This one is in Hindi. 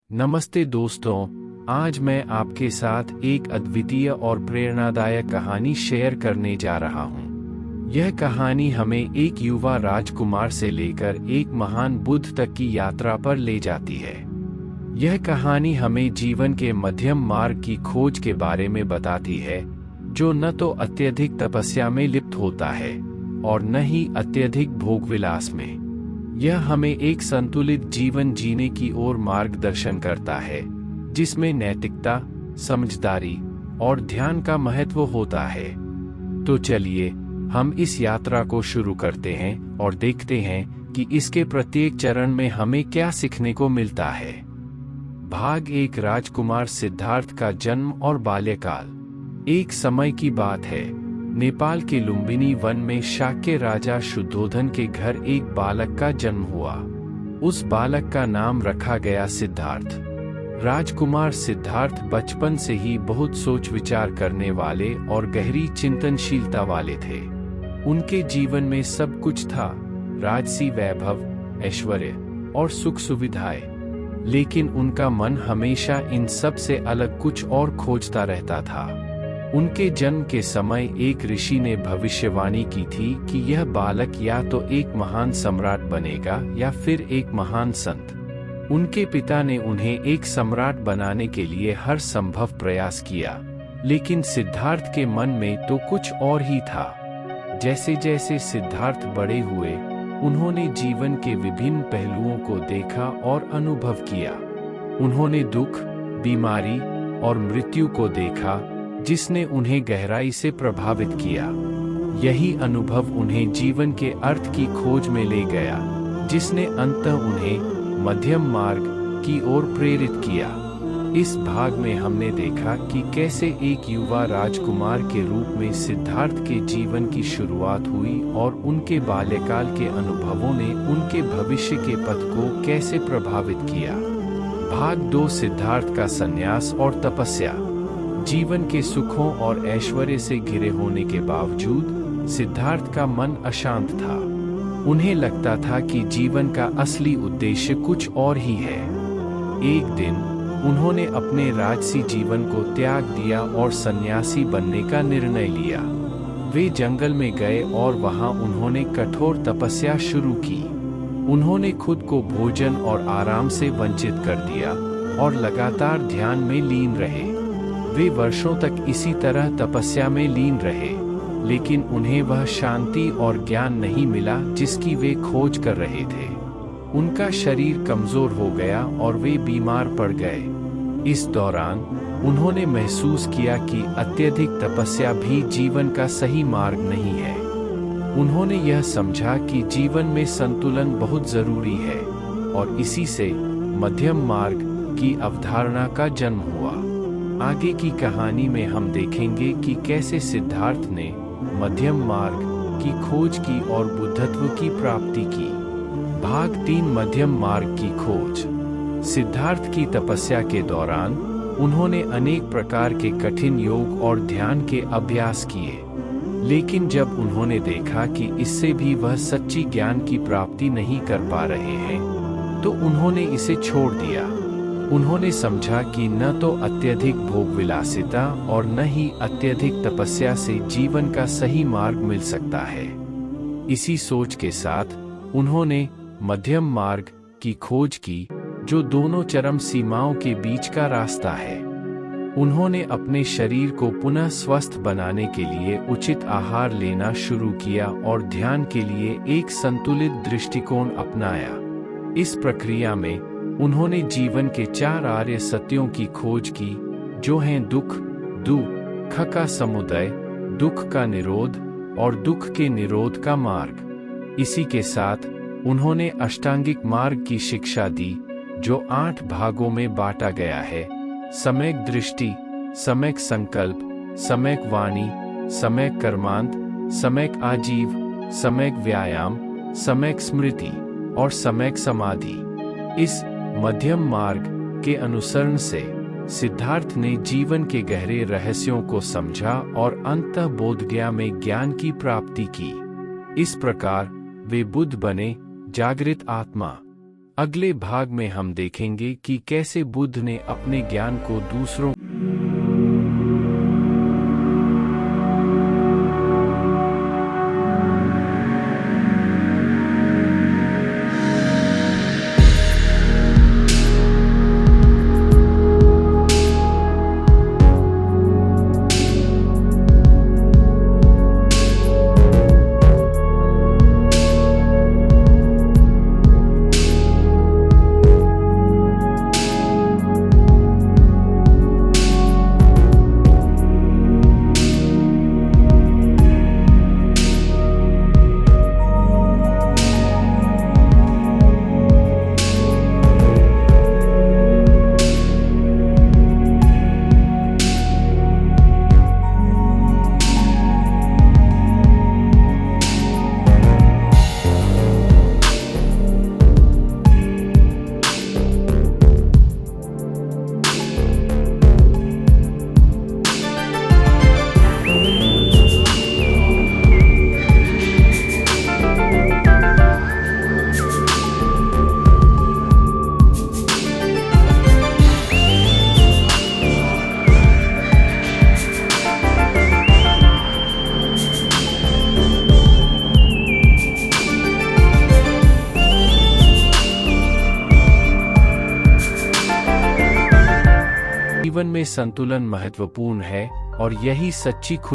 नमस्ते दोस्तों, आज मैं आपके साथ एक अद्वितीय और प्रेरणादायक कहानी शेयर करने जा रहा हूँ। यह कहानी हमें एक युवा राजकुमार से लेकर एक महान बुद्ध तक की यात्रा पर ले जाती है। यह कहानी हमें जीवन के मध्यम मार्ग की खोज के बारे में बताती है, जो न तो अत्यधिक तपस्या में लिप्त होता है और न ही अत्यधिक भोगविलास में। यह हमें एक संतुलित जीवन जीने की ओर मार्गदर्शन करता है, जिसमें नैतिकता, समझदारी और ध्यान का महत्व होता है। तो चलिए हम इस यात्रा को शुरू करते हैं और देखते हैं कि इसके प्रत्येक चरण में हमें क्या सीखने को मिलता है। भाग 1, राजकुमार सिद्धार्थ का जन्म और बाल्यकाल। एक समय की बात है, नेपाल के लुम्बिनी वन में शाक्य राजा शुद्धोधन के घर एक बालक का जन्म हुआ। उस बालक का नाम रखा गया सिद्धार्थ। राजकुमार सिद्धार्थ बचपन से ही बहुत सोच विचार करने वाले और गहरी चिंतनशीलता वाले थे। उनके जीवन में सब कुछ था, राजसी वैभव, ऐश्वर्य और सुख सुविधाएं, लेकिन उनका मन हमेशा इन सब से अलग कुछ और खोजता रहता था। उनके जन्म के समय एक ऋषि ने भविष्यवाणी की थी कि यह बालक या तो एक महान सम्राट बनेगा या फिर एक महान संत। उनके पिता ने उन्हें एक सम्राट बनाने के लिए हर संभव प्रयास किया, लेकिन सिद्धार्थ के मन में तो कुछ और ही था। जैसे जैसे सिद्धार्थ बड़े हुए, उन्होंने जीवन के विभिन्न पहलुओं को देखा और अनुभव किया। उन्होंने दुख, बीमारी और मृत्यु को देखा, जिसने उन्हें गहराई से प्रभावित किया। यही अनुभव उन्हें जीवन के अर्थ की खोज में ले गया, जिसने अंततः उन्हें मध्यम मार्ग की ओर प्रेरित किया। इस भाग में हमने देखा कि कैसे एक युवा राजकुमार के रूप में सिद्धार्थ के जीवन की शुरुआत हुई और उनके बाल्यकाल के अनुभवों ने उनके भविष्य के पथ को कैसे प्रभावित किया। भाग 2, सिद्धार्थ का संन्यास और तपस्या। जीवन के सुखों और ऐश्वर्य से घिरे होने के बावजूद सिद्धार्थ का मन अशांत था। उन्हें लगता था कि जीवन का असली उद्देश्य कुछ और ही है। एक दिन उन्होंने अपने राजसी जीवन को त्याग दिया और सन्यासी बनने का निर्णय लिया। वे जंगल में गए और वहां उन्होंने कठोर तपस्या शुरू की। उन्होंने खुद को भोजन और आराम से वंचित कर दिया और लगातार ध्यान में लीन रहे। वे वर्षों तक इसी तरह तपस्या में लीन रहे, लेकिन उन्हें वह शांति और ज्ञान नहीं मिला जिसकी वे खोज कर रहे थे। उनका शरीर कमजोर हो गया और वे बीमार पड़ गए। इस दौरान उन्होंने महसूस किया कि अत्यधिक तपस्या भी जीवन का सही मार्ग नहीं है। उन्होंने यह समझा कि जीवन में संतुलन बहुत जरूरी है, और इसी से मध्यम मार्ग की अवधारणा का जन्म हुआ। आगे की कहानी में हम देखेंगे कि कैसे सिद्धार्थ ने मध्यम मार्ग की खोज की और बुद्धत्व की प्राप्ति की। भाग 3, मध्यम मार्ग की खोज। सिद्धार्थ की तपस्या के दौरान उन्होंने अनेक प्रकार के कठिन योग और ध्यान के अभ्यास किए, लेकिन जब उन्होंने देखा कि इससे भी वह सच्ची ज्ञान की प्राप्ति नहीं कर पा रहे हैं, तो उन्होंने इसे छोड़ दिया। उन्होंने समझा कि न तो अत्यधिक भोगविलासिता और न ही अत्यधिक तपस्या से जीवन का सही मार्ग मिल सकता है। इसी सोच के साथ उन्होंने मध्यम मार्ग की खोज की, जो दोनों चरम सीमाओं के बीच का रास्ता है। उन्होंने अपने शरीर को पुनः स्वस्थ बनाने के लिए उचित आहार लेना शुरू किया और ध्यान के लिए एक संतुलित दृष्टिकोण अपनाया। इस प्रक्रिया में उन्होंने जीवन के 4 आर्य सत्यों की खोज की, जो हैं दुख का समुदय, दुख का निरोध और दुख के निरोध का मार्ग। इसी के साथ उन्होंने अष्टांगिक मार्ग की शिक्षा दी, जो 8 भागों में बांटा गया है: सम्यक दृष्टि, सम्यक संकल्प, सम्यक वाणी, सम्यक कर्मांत, सम्यक आजीव, सम्यक व्यायाम, सम्यक स्मृति और सम्यक समाधि। इस मध्यम मार्ग के अनुसरण से सिद्धार्थ ने जीवन के गहरे रहस्यों को समझा और अंततः बोधगया में ज्ञान की प्राप्ति की। इस प्रकार वे बुद्ध बने, जागृत आत्मा। अगले भाग में हम देखेंगे कि कैसे बुद्ध ने अपने ज्ञान को दूसरों जीवन में संतुलन महत्वपूर्ण है और यही सच्ची खुशी